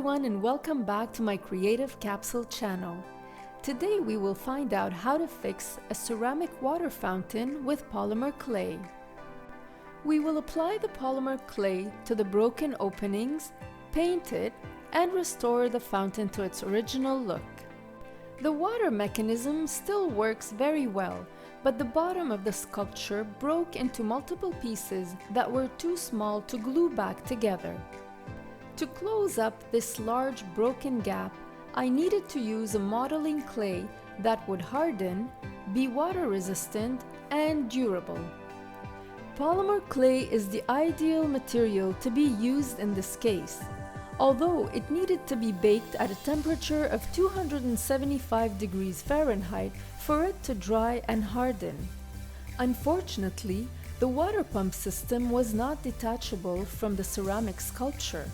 everyone, and welcome back to my Creative Capsule channel. Today we will find out how to fix a ceramic water fountain with polymer clay. We will apply the polymer clay to the broken openings, paint it, and restore the fountain to its original look. The water mechanism still works very well, but the bottom of the sculpture broke into multiple pieces that were too small to glue back together. To close up this large broken gap, I needed to use a modeling clay that would harden, be water resistant, and durable. Polymer clay is the ideal material to be used in this case, although it needed to be baked at a temperature of 275 degrees Fahrenheit for it to dry and harden. Unfortunately, the water pump system was not detachable from the ceramic sculpture.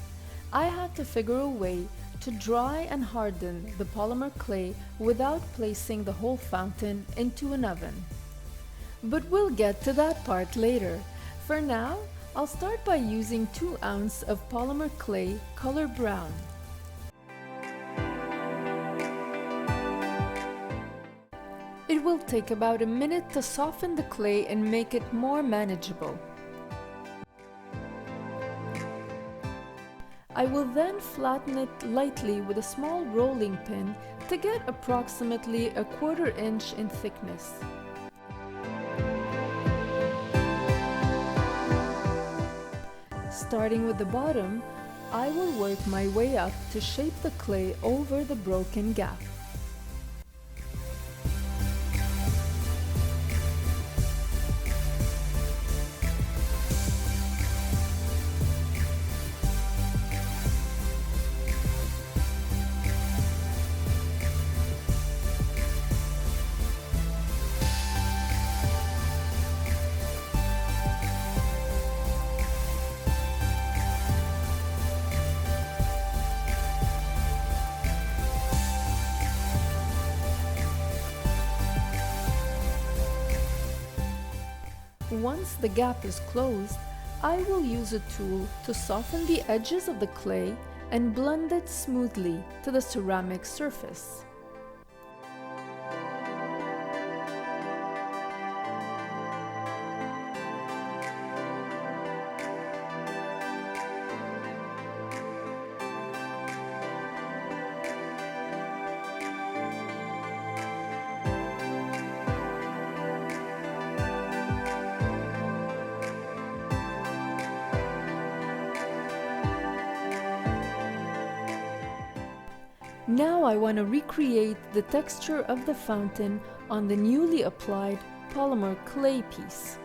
I had to figure a way to dry and harden the polymer clay without placing the whole fountain into an oven. But we'll get to that part later. For now, I'll start by using 2 ounces of polymer clay color brown. It will take about a minute to soften the clay and make it more manageable. I will then flatten it lightly with a small rolling pin to get approximately a 1/4 inch in thickness. Starting with the bottom, I will work my way up to shape the clay over the broken gap. Once the gap is closed, I will use a tool to soften the edges of the clay and blend it smoothly to the ceramic surface. Now I want to recreate the texture of the fountain on the newly applied polymer clay piece.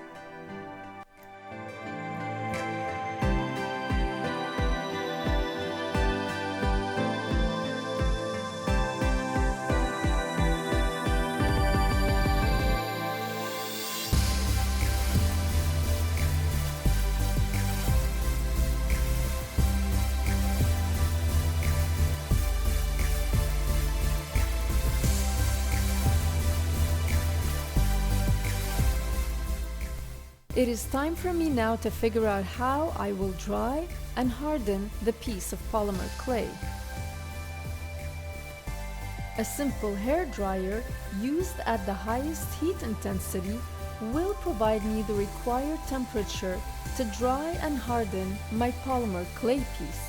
It is time for me now to figure out how I will dry and harden the piece of polymer clay. A simple hair dryer used at the highest heat intensity will provide me the required temperature to dry and harden my polymer clay piece.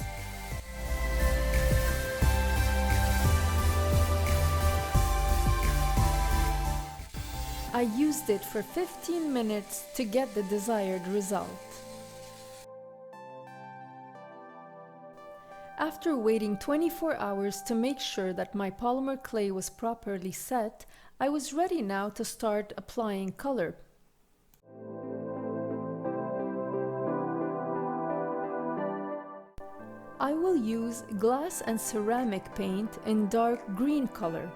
I used it for 15 minutes to get the desired result. After waiting 24 hours to make sure that my polymer clay was properly set, I was ready now to start applying color. I will use glass and ceramic paint in dark green color.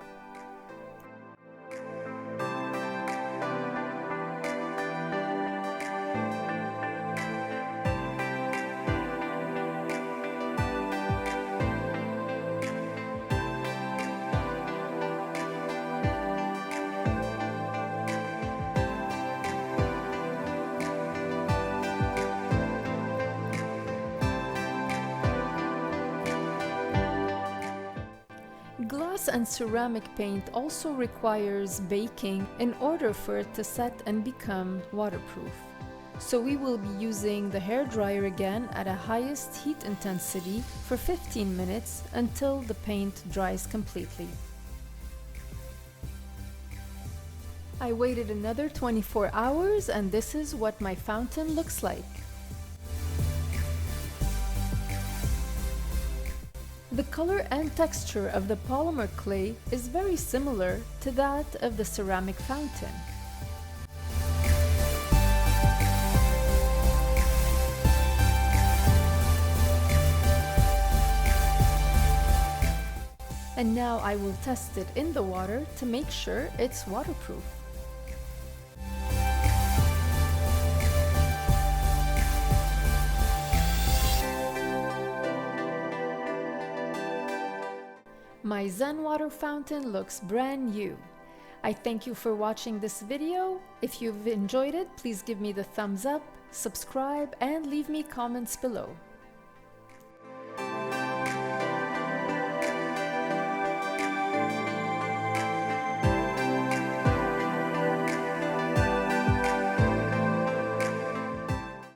and ceramic paint also requires baking in order for it to set and become waterproof. So we will be using the hairdryer again at a highest heat intensity for 15 minutes until the paint dries completely. I waited another 24 hours and this is what my fountain looks like. The color and texture of the polymer clay is very similar to that of the ceramic fountain. And now I will test it in the water to make sure it's waterproof. My Zen water fountain looks brand new. I thank you for watching this video. If you've enjoyed it, please give me the thumbs up, subscribe, and leave me comments below.